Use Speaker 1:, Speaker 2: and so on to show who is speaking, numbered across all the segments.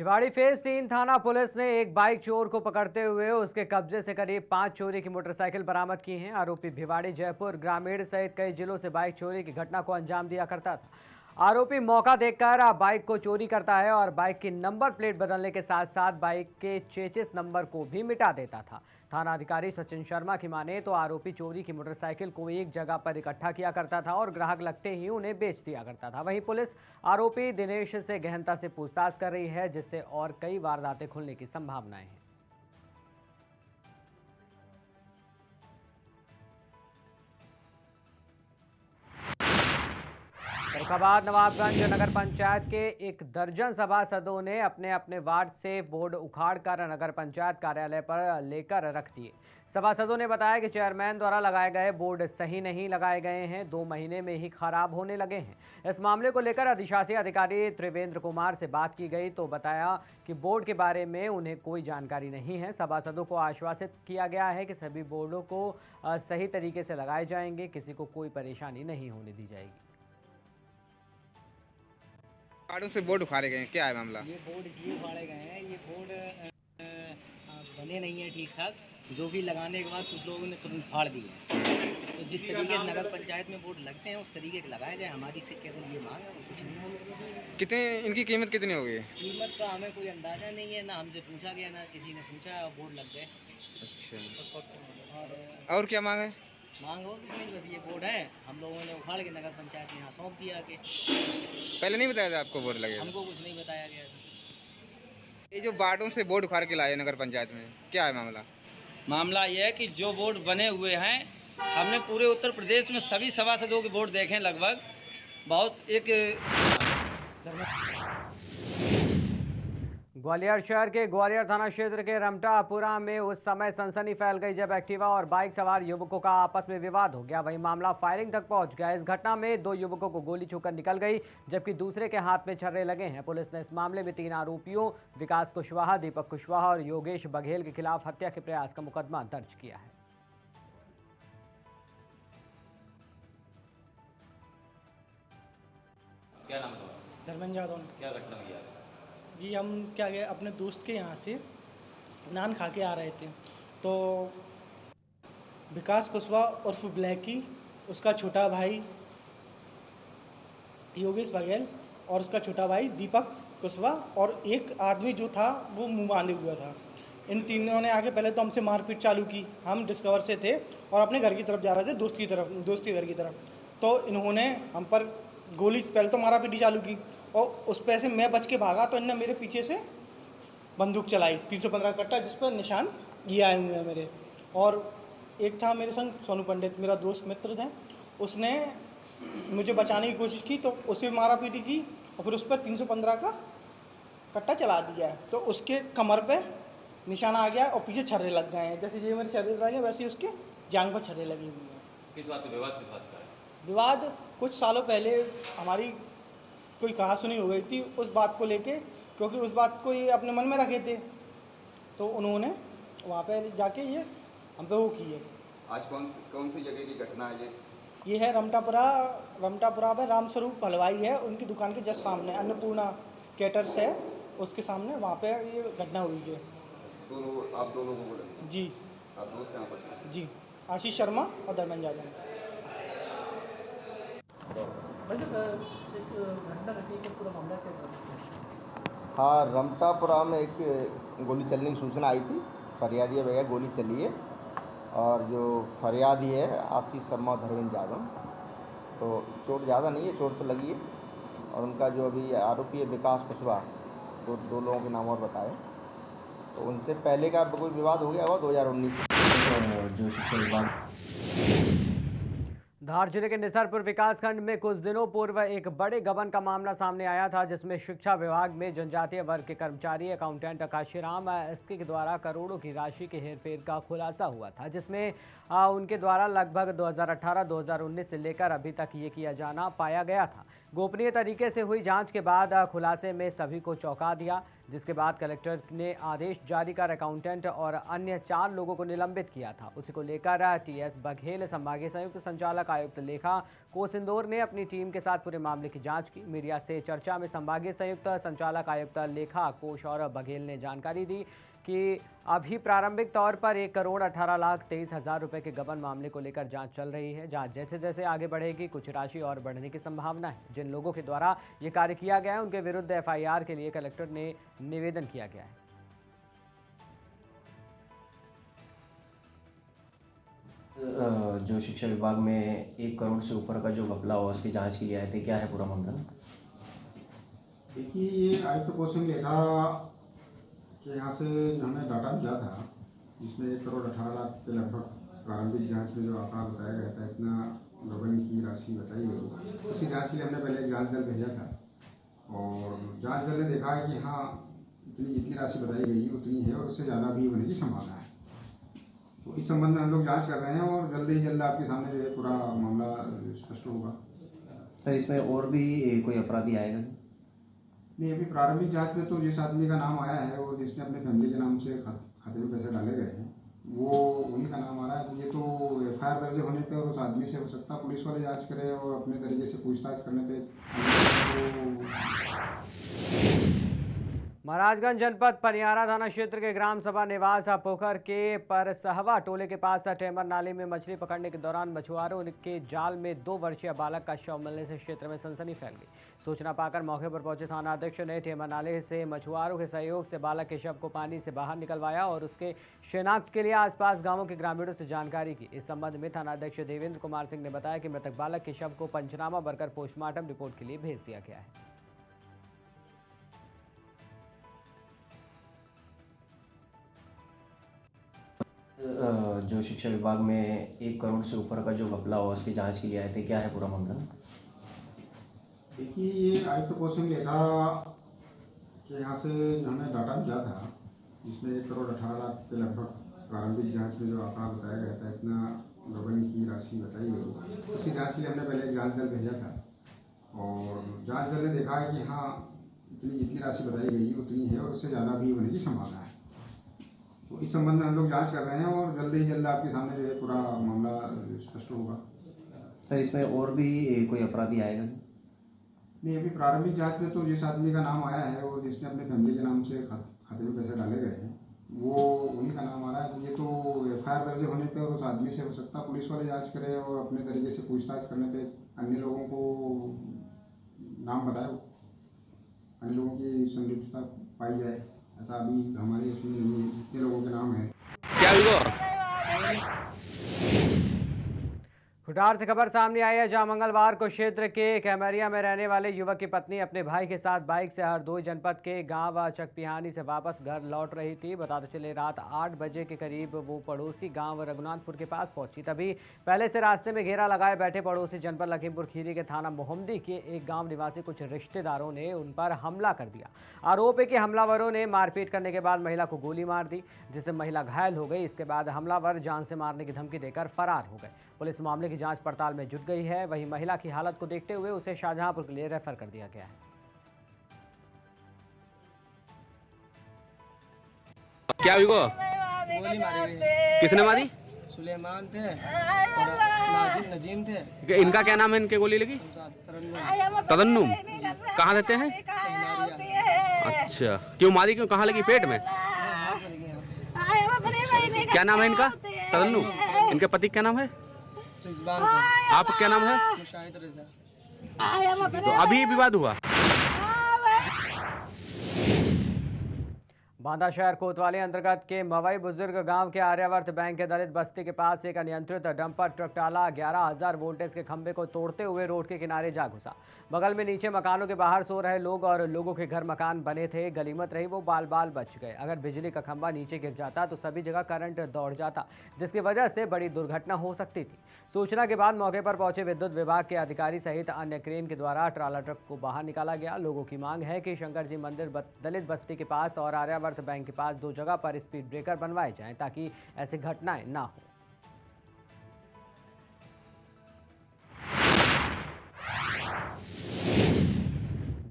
Speaker 1: Bhiwadi phase 3 थाना police ने एक बाइक चोर को पकड़ते हुए उसके कब्जे से करीब 5 चोरी की मोटरसाइकिल बरामद की हैं। आरोपी भिवाड़ी, जयपुर ग्रामीण सहित कई जिलों से बाइक चोरी की घटना को अंजाम दिया करता था। आरोपी मौका देखकर बाइक को चोरी करता है और बाइक की नंबर प्लेट बदलने के साथ साथ बाइक के चेचिस नंबर को भी मिटा देता था। थाना अधिकारी सचिन शर्मा की माने तो आरोपी चोरी की मोटरसाइकिल को एक जगह पर इकट्ठा किया करता था और ग्राहक लगते ही उन्हें बेच दिया करता था। वहीं पुलिस आरोपी दिनेश से गहनता से पूछताछ कर रही है, जिससे और कई वारदातें खुलने की संभावनाएं हैं। फर्रुखाबाद नवाबगंज नगर पंचायत के एक दर्जन सभासदों ने अपने अपने वार्ड से बोर्ड उखाड़कर नगर पंचायत कार्यालय पर लेकर रख दिए। सभासदों ने बताया कि चेयरमैन द्वारा लगाए गए बोर्ड सही नहीं लगाए गए हैं, 2 महीने में ही खराब होने लगे हैं। इस मामले को लेकर अधिशासी अधिकारी त्रिवेंद्र कुमार से बात की गई तो बताया कि बोर्ड के बारे में उन्हें कोई जानकारी नहीं है। सभासदों को आश्वासित किया गया है कि सभी बोर्डों को सही तरीके से लगाए जाएंगे, किसी को कोई परेशानी नहीं होने दी जाएगी।
Speaker 2: कार्डों से बोर्ड उखाड़े गए हैं, क्या है मामला?
Speaker 3: ये बोर्ड इसलिए उखाड़े गए हैं, ये बोर्ड बने नहीं है ठीक ठाक, जो भी लगाने के बाद कुछ लोगों ने तुरंत फाड़ दिए हैं। तो जिस तरीके से नगर पंचायत में बोर्ड लगते हैं उस तरीके के लगाया जाए, हमारी से केवल ये मांग है और कुछ नहीं है।
Speaker 2: कितने इनकी कीमत कितनी होगी?
Speaker 3: कीमत का हमें कोई अंदाज़ा नहीं है, ना हमसे पूछा गया ना किसी ने पूछा, बोर्ड लग गए।
Speaker 2: अच्छा, और क्या मांग है?
Speaker 3: मांग हो कि नहीं, बस ये बोर्ड है, हम लोगों ने उखाड़ के नगर पंचायत में यहाँ सौंप दिया कि
Speaker 2: पहले नहीं बताया था आपको बोर्ड लगे?
Speaker 3: हमको कुछ नहीं बताया गया था।
Speaker 2: ये जो वार्डों से बोर्ड उखाड़ के लाए नगर पंचायत में, क्या है मामला?
Speaker 4: मामला ये है कि जो बोर्ड बने हुए हैं, हमने पूरे उत्तर प्रदेश में सभी सभासदों के बोर्ड देखे लगभग, बहुत एक
Speaker 1: ग्वालियर शहर के ग्वालियर थाना क्षेत्र के रमटापुरा में उस समय सनसनी फैल गई जब एक्टिवा और बाइक सवार युवकों का आपस में विवाद हो गया। वहीं मामला फायरिंग तक पहुंच गया। इस घटना में 2 युवकों को गोली छूकर निकल गई, जबकि दूसरे के हाथ में छर्रे लगे हैं। पुलिस ने इस मामले में 3 आरोपियों विकास कुशवाहा, दीपक कुशवाहा और योगेश बघेल के खिलाफ हत्या के प्रयास का मुकदमा दर्ज किया है।
Speaker 5: क्या नाम है?
Speaker 6: धर्मेंद्र यादव।
Speaker 5: क्या घटना हुई आज?
Speaker 6: जी हम क्या गए अपने दोस्त के यहाँ से नान खा के आ रहे थे, तो विकास कुशवाहा उर्फ ब्लैकी, उसका छोटा भाई योगेश बघेल और उसका छोटा भाई दीपक कुशवाहा और एक आदमी जो था वो मुंह बांधे हुआ था। इन तीनों ने आगे पहले तो हमसे मारपीट चालू की। हम डिस्कवर से थे और अपने घर की तरफ जा रहे थे, दोस्त के घर की तरफ। तो इन्होंने हम पर गोली पहले तो मारा पीटी चालू की और उस पे से मैं बच के भागा तो इनने मेरे पीछे से बंदूक चलाई 315 कट्टा, जिस पर निशान ये आए हुए हैं मेरे। और एक था मेरे संग सोनू पंडित, मेरा दोस्त मित्र था, उसने मुझे बचाने की कोशिश की तो उसे मारा पीटी की और फिर उस पर 315 का कट्टा चला दिया है। तो उसके कमर पे निशान आ गया और पीछे छर्रे लग गए हैं। जैसे ये मेरे छर्रे लगे हैं वैसे ही उसके जांग पर छर्रे लगे हुए हैं।
Speaker 5: किस बात पे विवाद, किस बात का है?
Speaker 6: विवाद कुछ सालों पहले हमारी कोई कहा सुनी हो गई थी उस बात को लेके, क्योंकि उस बात को ये अपने मन में रखे थे, तो उन्होंने वहाँ पे जाके ये हम पे वो की है।
Speaker 7: आज कौन सी जगह की घटना है
Speaker 6: ये है रमटापुरा में रामस्वरूप हलवाई है, उनकी दुकान के जस्ट सामने अन्नपूर्णा कैटर्स है, उसके सामने वहाँ पे ये घटना हुई है।
Speaker 7: आप दोनों को बोले?
Speaker 6: जी।
Speaker 7: आप दोस्त यहाँ पर?
Speaker 6: जी, आशीष शर्मा और धर्मेंद्र यादव।
Speaker 8: हाँ, रमटापुरा में एक गोली चलने की सूचना आई थी। फरियादी है भैया गोली चली है और जो फरियादी है आशीष शर्मा और धर्मेंद्र यादव, तो चोट ज़्यादा नहीं है, चोट तो लगी है। और उनका जो अभी आरोपी है विकास कुशवाहा, तो 2 लोगों के नाम और बताए, तो उनसे पहले का कोई विवाद हो गया होगा 2019
Speaker 1: धार जिले के निसरपुर विकासखंड में कुछ दिनों पूर्व एक बड़े गबन का मामला सामने आया था, जिसमें शिक्षा विभाग में जनजातीय वर्ग के कर्मचारी अकाउंटेंट काशीराम एसके के द्वारा करोड़ों की राशि के हेरफेर का खुलासा हुआ था, जिसमें उनके द्वारा लगभग 2018-2019 से लेकर अभी तक ये किया जाना पाया गया था। गोपनीय तरीके से हुई जांच के बाद खुलासे में सभी को चौंका दिया। जिसके बाद कलेक्टर ने आदेश जारी कर अकाउंटेंट और अन्य 4 लोगों को निलंबित किया था। उसी को लेकर टीएस बघेल, संभागीय संयुक्त संचालक आयुक्त लेखा कोसिंदोर ने अपनी टीम के साथ पूरे मामले की जांच की। मीडिया से चर्चा में संभागीय संयुक्त संचालक आयुक्त लेखा कोश और बघेल ने जानकारी दी कि अभी प्रारंभिक तौर पर 1,18,23,000 रुपए के गबन मामले को लेकर जांच चल रही है। जांच जैसे जैसे आगे बढ़ेगी कुछ राशि और बढ़ने की संभावना है। जिन लोगों के द्वारा ये कार्य किया गया है उनके विरुद्ध एफआईआर के लिए कलेक्टर ने निवेदन किया गया है।
Speaker 9: जो शिक्षा विभाग में 1 करोड़ से ऊपर का जो घपला हुआ उसकी जांच के लिए आए थे, क्या है पूरा मामला?
Speaker 10: देखिए, ये आयुक्त कोशिंग लेखा के यहाँ से हमें डाटा मिला था जिसमें 1,18,00,000 के लगभग प्रारंभिक जांच में जो आंकड़ा बताया गया था, इतना गबन की राशि बताई गई। उसी जांच के लिए हमने पहले एक जांच दल भेजा था और जांच दल ने देखा है कि हाँ, जितनी राशि बताई गई उतनी है और उससे ज़्यादा भी होने की संभावना है। तो इस संबंध में हम लोग जांच कर रहे हैं और जल्द ही जल्द आपके सामने जो है पूरा मामला स्पष्ट होगा।
Speaker 9: सर, इसमें और भी कोई अपराधी आएगा?
Speaker 10: नहीं, अभी प्रारंभिक जांच में तो जिस आदमी का नाम आया है वो जिसने अपने फैमिली के नाम से खाते में पैसे डाले गए हैं वो उन्हीं का नाम आ रहा है। ये तो एफआईआर दर्ज होने पे और उस आदमी से हो सकता है पुलिस वाले जांच करें और अपने तरीके से पूछताछ करने पे
Speaker 1: महाराजगंज जनपद पनियारा थाना क्षेत्र के ग्राम सभा निवास पोखर के परसहवा टोले के पास टेमर नाले में मछली पकड़ने के दौरान मछुआरों के जाल में 2 वर्षीय बालक का शव मिलने से क्षेत्र में सनसनी फैल गई। सूचना पाकर मौके पर पहुंचे थाना अध्यक्ष ने टेमर नाले से मछुआरों के सहयोग से बालक के शव को पानी से बाहर निकलवाया और उसके शिनाख्त के लिए आसपास गांवों के ग्रामीणों से जानकारी की। इस संबंध में थाना अध्यक्ष देवेंद्र कुमार सिंह ने बताया कि मृतक बालक के शव को पंचनामा भरकर पोस्टमार्टम रिपोर्ट के लिए भेज दिया गया है।
Speaker 9: जो शिक्षा विभाग में 1 करोड़ से ऊपर का जो घपला हुआ उसकी जांच के लिए आए थे, क्या है पूरा मामला?
Speaker 10: देखिए, ये आयुक्त कोशिंग लेखा के यहाँ से हमें डाटा मिला था जिसमें 1,18,00,000 के लगभग प्रारंभिक जांच में जो आंकड़ा बताया गया था, इतना गबन की राशि बताई गई। उसी जांच के लिए हमने पहले एक जांच दल भेजा था और जांच दल ने देखा है कि हाँ, जितनी राशि बताई गई उतनी है और उससे ज़्यादा भी होने की संभावना है। तो इस संबंध में हम लोग जांच कर रहे हैं और जल्द ही जल्द आपके सामने जो है पूरा मामला स्पष्ट होगा।
Speaker 9: सर, इसमें और भी कोई अपराधी आएगा?
Speaker 10: नहीं, अभी प्रारंभिक जांच में तो जिस आदमी का नाम आया है वो जिसने अपने फैमिली के नाम से खाते में पैसे डाले गए हैं वो उन्हीं का नाम आ रहा है। ये तो एफआईआर दर्ज होने पे और उस आदमी से हो सकता है पुलिस वाले जांच करें और अपने तरीके से पूछताछ करने पे अन्य लोगों को नाम बताए, अन्य लोगों की संलिप्तता पाई जाए, ऐसा अभी हमारे इसमें नहीं है। जितने लोगों के नाम है
Speaker 1: खुटार से खबर सामने आई है जहां मंगलवार को क्षेत्र के कैमरिया में रहने वाले युवक की पत्नी अपने भाई के साथ बाइक से हरदोई जनपद के गांव चकपिहानी से वापस घर लौट रही थी। बताते चले रात 8 बजे के करीब वो पड़ोसी गांव रघुनाथपुर के पास पहुंची। तभी पहले से रास्ते में घेरा लगाए बैठे पड़ोसी जनपद लखीमपुर खीरी के थाना मोहम्मदी के एक गाँव निवासी कुछ रिश्तेदारों ने उन पर हमला कर दिया। आरोप है कि हमलावरों ने मारपीट करने के बाद महिला को गोली मार दी जिससे महिला घायल हो गई। इसके बाद हमलावर जान से मारने की धमकी देकर फरार हो गए। पुलिस मामले की जांच पड़ताल में जुट गई है। वहीं महिला की हालत को देखते हुए उसे शाहजहांपुर के लिए रेफर कर दिया गया है।
Speaker 11: क्या हुई वो?
Speaker 3: गोली मारी।
Speaker 11: किसने मारी?
Speaker 3: सुलेमान थे और नजीम थे।
Speaker 11: इनका क्या नाम है? इनके गोली लगी? तदन्नुम। कहाँ रहते हैं? अच्छा, क्यों मारी? क्यों? कहाँ लगी? पेट में? क्या नाम है इनका? तदन्नुम। इनके पति क्या नाम है? आप क्या नाम है?
Speaker 3: मुशाहिद रजा।
Speaker 11: तो अभी विवाद हुआ?
Speaker 1: बांदा शहर कोतवाली अंतर्गत के मवई बुजुर्ग गांव के आर्यावर्त बैंक के दलित बस्ती के पास एक अनियंत्रित डंपर ट्रक टाला 11,000 वोल्टेज के खंभे को तोड़ते हुए रोड के किनारे जा घुसा। बगल में नीचे मकानों के बाहर सो रहे लोग और लोगों के घर मकान बने थे। गनीमत रही वो बाल बाल बच गए। अगर बिजली का खंभा नीचे गिर जाता तो सभी जगह करंट दौड़ जाता जिसकी वजह से बड़ी दुर्घटना हो सकती थी। सूचना के बाद मौके पर पहुंचे विद्युत विभाग के अधिकारी सहित अन्य क्रेन के द्वारा ट्राला ट्रक को बाहर निकाला गया। लोगों की मांग है कि शंकर जी मंदिर दलित बस्ती के पास और आर्यावर्त बैंक के पास 2 जगह पर स्पीड ब्रेकर बनवाए जाएं ताकि ऐसी घटनाएं ना हो।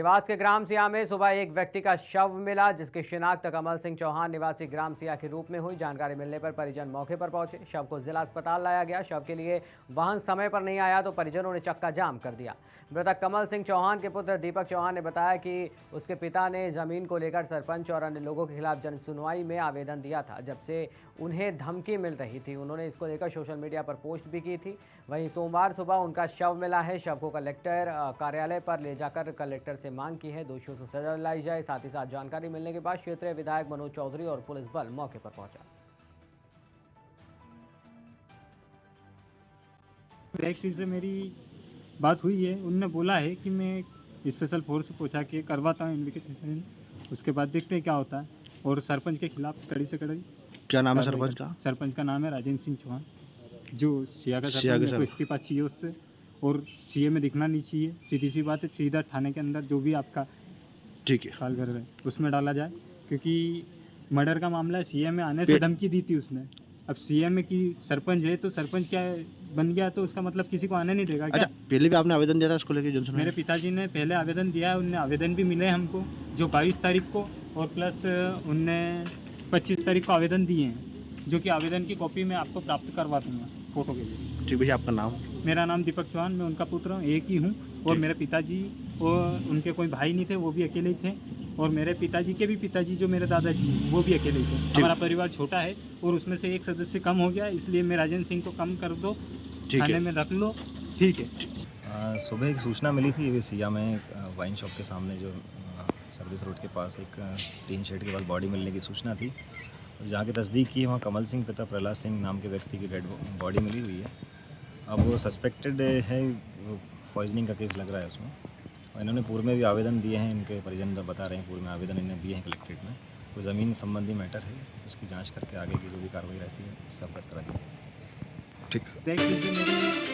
Speaker 1: देवास के ग्राम सिया में सुबह एक व्यक्ति का शव मिला, जिसकी शिनाख्त कमल सिंह चौहान निवासी ग्राम सिया के रूप में हुई। जानकारी मिलने पर परिजन मौके पर पहुंचे। शव को जिला अस्पताल लाया गया। शव के लिए वाहन समय पर नहीं आया तो परिजनों ने चक्का जाम कर दिया। मृतक कमल सिंह चौहान के पुत्र दीपक चौहान ने बताया कि उसके पिता ने जमीन को लेकर सरपंच और अन्य लोगों के खिलाफ जन सुनवाई में आवेदन दिया था। जब से उन्हें धमकी मिल रही थी, उन्होंने इसको लेकर सोशल मीडिया पर पोस्ट भी की थी। वहीं सोमवार सुबह उनका शव मिला है। शव को कलेक्टर कार्यालय पर ले जाकर कलेक्टर से मांग की है दोषियों से सजा दिलाई जाए। साथ ही साथ जानकारी मिलने के बाद क्षेत्रीय विधायक मनोज चौधरी और पुलिस बल मौके पर पहुंचा।
Speaker 12: टैक्सी से मेरी बात हुई है, उनने बोला है कि मैं स्पेशल फोर्स पहुंचा के करवाता हूँ इन्वेस्टिगेशन, उसके बाद देखते हैं क्या होता है। और सरपंच के खिलाफ कड़ी से कड़ी।
Speaker 11: क्या नाम है सरपंच का?
Speaker 12: सरपंच का नाम है राजेंद्र सिंह चौहान, जो सिया का सरपंच को इस्तीफा चाहिए उससे, और सीए में दिखना नहीं चाहिए। सीधी सी बात है, सीधा थाने के अंदर जो भी आपका
Speaker 11: ठीक है
Speaker 12: काल कर रहे हैं उसमें डाला जाए, क्योंकि मर्डर का मामला है। सीएम में आने से धमकी दी थी उसने। अब सीएम में की सरपंच है तो सरपंच क्या बन गया तो उसका मतलब किसी को आने नहीं देगा क्या?
Speaker 11: पहले भी आपने आवेदन दिया था इसको लेकर?
Speaker 12: मेरे पिताजी ने पहले आवेदन दिया है, उनने आवेदन भी मिले हमको, जो 22 तारीख को, और प्लस उनने 25 तारीख को आवेदन दिए हैं, जो कि आवेदन की कॉपी मैं आपको प्राप्त करवा दूँगा फोटो के लिए।
Speaker 11: ठीक भैया, आपका नाम?
Speaker 12: मेरा नाम दीपक चौहान, मैं उनका पुत्र हूँ, एक ही हूँ। और मेरे पिताजी और उनके कोई भाई नहीं थे, वो भी अकेले ही थे। और मेरे पिताजी के भी पिताजी जो मेरे दादाजी वो भी अकेले ही थे। हमारा परिवार छोटा है और उसमें से एक सदस्य कम हो गया, इसलिए मैं राजेंद्र सिंह को कम कर दो, थाने में रख लो। ठीक है।
Speaker 13: सुबह एक सूचना मिली थी सिया में वाइन शॉप के सामने जो सर्विस रोड के पास एक टीन शेड के बाद बॉडी मिलने की सूचना थी। जहाँ की तस्दीक की, वहाँ कमल सिंह पिता प्रहलाद सिंह नाम के व्यक्ति की डेड बॉडी मिली हुई है। अब वो सस्पेक्टेड है, वो पॉइजनिंग का केस लग रहा है उसमें। और इन्होंने पूर्व में भी आवेदन दिए हैं, इनके परिजन बता रहे हैं पूर्व में आवेदन इन्होंने दिए हैं कलेक्ट्रेट में। तो ज़मीन संबंधी मैटर है, उसकी जांच करके आगे की जो भी कार्रवाई रहती है सब करा दी।
Speaker 11: ठीक।
Speaker 12: देख लीजिए, मेरी